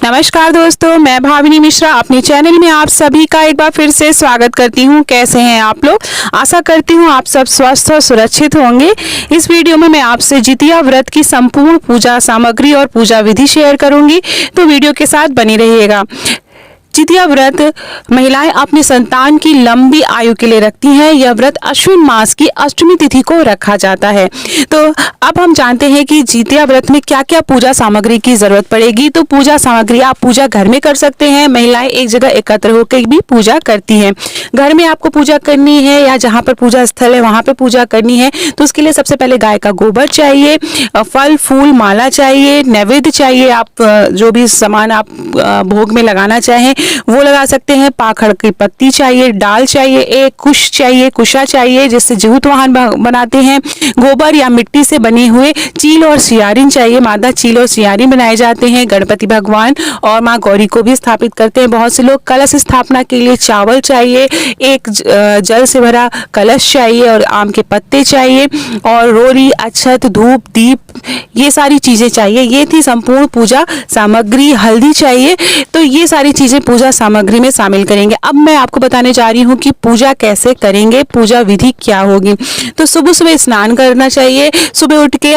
नमस्कार दोस्तों, मैं भाविनी मिश्रा अपने चैनल में आप सभी का एक बार फिर से स्वागत करती हूं। कैसे हैं आप लोग? आशा करती हूं आप सब स्वस्थ और सुरक्षित होंगे। इस वीडियो में मैं आपसे जितिया व्रत की संपूर्ण पूजा सामग्री और पूजा विधि शेयर करूंगी, तो वीडियो के साथ बनी रहिएगा। जितिया व्रत महिलाएं अपने संतान की लंबी आयु के लिए रखती हैं। यह व्रत अश्विन मास की अष्टमी तिथि को रखा जाता है। तो अब हम जानते हैं कि जितिया व्रत में क्या क्या पूजा सामग्री की जरूरत पड़ेगी। तो पूजा सामग्री आप पूजा घर में कर सकते हैं। महिलाएं एक जगह एकत्र होकर भी पूजा करती हैं। घर में आपको पूजा करनी है या जहाँ पर पूजा स्थल है वहाँ पे पूजा करनी है, तो उसके लिए सबसे पहले गाय का गोबर चाहिए, फल फूल माला चाहिए, नैवेद्य चाहिए। आप जो भी सामान आप भोग में लगाना चाहें वो लगा सकते हैं। पाखड़ की पत्ती चाहिए, डाल चाहिए, एक कुश चाहिए, कुशा चाहिए जिससे जीवित वाहन बनाते हैं। गोबर या मिट्टी से बने हुए चील और सियारिन चाहिए। मादा चील और सियारिन बनाए जाते हैं। गणपति भगवान और माँ गौरी को भी स्थापित करते हैं बहुत से लोग। कलश स्थापना के लिए चावल चाहिए, एक जल से भरा कलश चाहिए और आम के पत्ते चाहिए और रोरी, अक्षत, धूप, दीप, ये सारी चीजें चाहिए। ये थी संपूर्ण पूजा सामग्री। हल्दी चाहिए। तो ये सारी चीजें पूजा सामग्री में शामिल करेंगे। अब मैं आपको बताने जा रही हूँ कि पूजा कैसे करेंगे, पूजा विधि क्या होगी। तो सुबह सुबह स्नान करना चाहिए। सुबह उठ के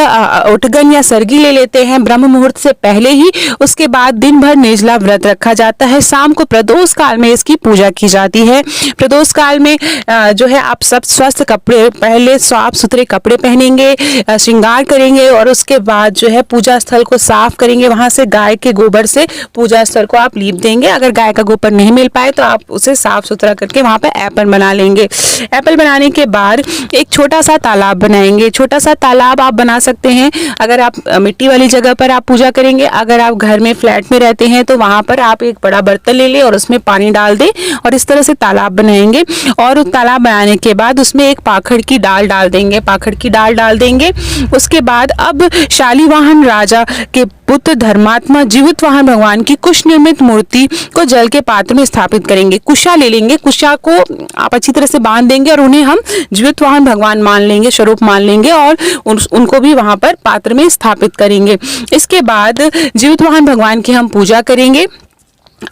उठगन या सरगी ले लेते हैं ब्रह्म मुहूर्त से पहले ही। उसके बाद दिन भर निर्जला व्रत रखा जाता है। शाम को प्रदोष काल में इसकी पूजा की जाती है। प्रदोष काल में जो है आप सब स्वस्थ कपड़े, पहले साफ सुथरे कपड़े पहनेंगे, श्रृंगार करेंगे और उसके बाद जो है पूजा स्थल को साफ करेंगे। वहां से गाय के गोबर से पूजा स्थल को आप लीप देंगे। अगर गाय का गोबर नहीं मिल पाए तो आप उसे साफ सुथरा करके वहां पे एप्पल बना लेंगे। एप्पल बनाने के बाद एक छोटा सा तालाब बनाएंगे। छोटा सा तालाब आप बना सकते हैं अगर आप मिट्टी वाली जगह पर आप पूजा करेंगे। अगर आप घर में फ्लैट में रहते हैं तो वहां पर आप एक बड़ा बर्तन ले लें और उसमें पानी डाल दें और इस तरह से तालाब बनाएंगे। और तालाब बनाने के बाद उसमें एक पाखड़ की डाल डाल देंगे। पाखड़ की डाल डाल देंगे। उसके बाद अब शालीवाहन राजा के पुत्र धर्मात्मा जीवित वाहन भगवान की कुश निर्मित मूर्ति को जल के पात्र में स्थापित करेंगे। कुशा ले लेंगे। कुशा को आप अच्छी तरह से बांध देंगे और उन्हें हम जीवित वाहन भगवान मान लेंगे, स्वरूप मान लेंगे और उनको भी वहां पर पात्र में स्थापित करेंगे। इसके बाद जीवित वाहन भगवान की हम पूजा करेंगे।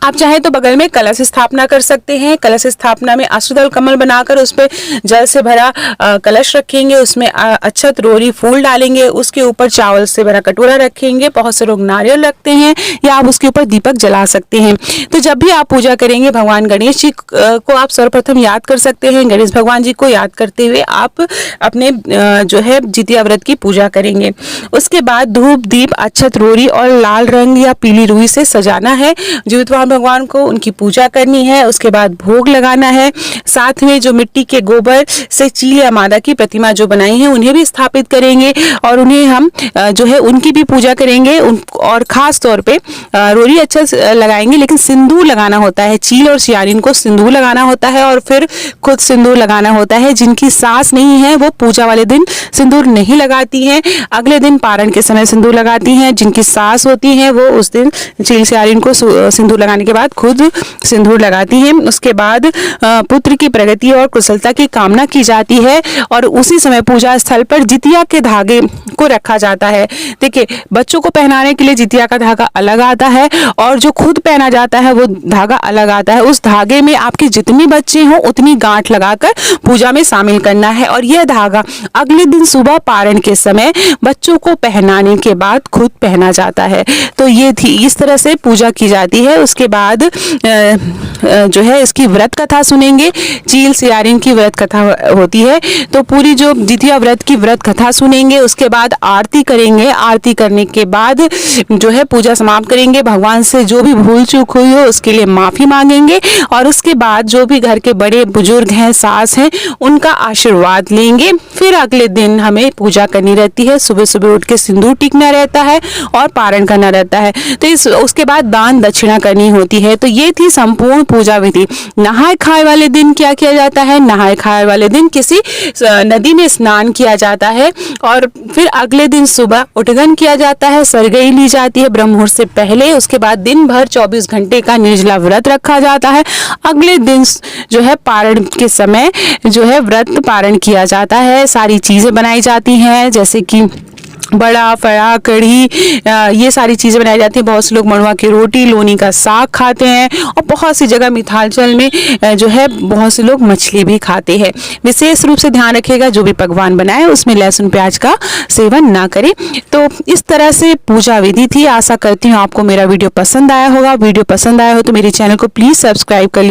आप चाहे तो बगल में कलश स्थापना कर सकते हैं। कलश स्थापना में अष्टदल कमल बनाकर उस पर जल से भरा कलश रखेंगे। उसमें अक्षत, रोरी, फूल डालेंगे। उसके ऊपर चावल से भरा कटोरा रखेंगे। बहुत से लोग नारियल रखते हैं या आप उसके ऊपर दीपक जला सकते हैं। तो जब भी आप पूजा करेंगे भगवान गणेश जी को आप सर्वप्रथम याद कर सकते हैं। गणेश भगवान जी को याद करते हुए आप अपने जो है जितिया व्रत की पूजा करेंगे। उसके बाद धूप, दीप, अक्षत, रोरी और लाल रंग या पीली रुई से सजाना है। जीवित भगवान को उनकी पूजा करनी है। उसके बाद भोग लगाना है। साथ में जो मिट्टी के गोबर से चील या मादा की प्रतिमा जो बनाई है उन्हें भी स्थापित करेंगे और उन्हें हम जो है उनकी भी पूजा करेंगे। और खास तौर पे रोरी अच्छा लगाएंगे, लेकिन सिंदूर लगाना होता है। चील और सियारिन को सिंदूर लगाना होता है और फिर खुद सिंदूर लगाना होता है। जिनकी सास नहीं है वो पूजा वाले दिन सिंदूर नहीं लगाती हैं, अगले दिन पारण के समय सिंदूर लगाती हैं। जिनकी सास होती है वो उस दिन चील सियारिन को सिंदूर लगाने के बाद खुद सिंदूर लगाती हैं। उसके बाद पुत्र की प्रगति और कुशलता की कामना की जाती है और उसी समय पूजा स्थल पर जितिया के धागे को रखा जाता है। देखिए, बच्चों को पहनाने के लिए जितिया का धागा अलग आता है और जो खुद पहना जाता है वो धागा अलग आता है। उस धागे में आपके जितने बच्चे हों उतनी गांठ लगाकर पूजा में शामिल करना है और यह धागा अगले दिन सुबह पारण के समय बच्चों को पहनाने के बाद खुद पहना जाता है। तो ये थी, इस तरह से पूजा की जाती है। उसके बाद जो है इसकी व्रत कथा सुनेंगे। चील सियारिन की व्रत कथा होती है, तो पूरी जो जितिया व्रत की व्रत कथा सुनेंगे। उसके बाद आरती करेंगे। आरती करने के बाद जो है पूजा समाप्त करेंगे। भगवान से जो भी भूल चूक हुई हो उसके लिए माफी मांगेंगे और उसके बाद जो भी घर के बड़े बुजुर्ग हैं, सास हैं, उनका आशीर्वाद लेंगे। फिर अगले दिन हमें पूजा करनी रहती है। सुबह सुबह उठ के सिंदूर टिकना रहता है और पारण करना रहता है। तो उसके बाद दान दक्षिणा करनी होती है। तो ये थी संपूर्ण पूजा विधि। नहाए खाए वाले दिन क्या किया जाता है? नहाए खाए वाले दिन किसी नदी में स्नान किया जाता है और फिर अगले दिन सुबह उठगन किया जाता है। सरगई ली जाती है ब्रह्म मुहूर्त से पहले। उसके बाद दिन भर 24 घंटे का निर्जला व्रत रखा जाता है। अगले दिन जो है पारण के समय जो है व्रत पारण किया जाता है। सारी चीजें बनाई जाती हैं, जैसे कि बड़ा फड़ा कढ़ी ये सारी चीज़ें बनाई जाती हैं। बहुत से लोग मड़ुआ की रोटी, लोनी का साग खाते हैं और बहुत सी जगह मिथांचल में जो है बहुत से लोग मछली भी खाते हैं। विशेष रूप से ध्यान रखिएगा जो भी पकवान बनाए उसमें लहसुन प्याज का सेवन ना करें। तो इस तरह से पूजा विधि थी। आशा करती हूँ आपको मेरा वीडियो पसंद आया होगा। वीडियो पसंद आया हो तो मेरे चैनल को प्लीज़ सब्सक्राइब कर लीजिए।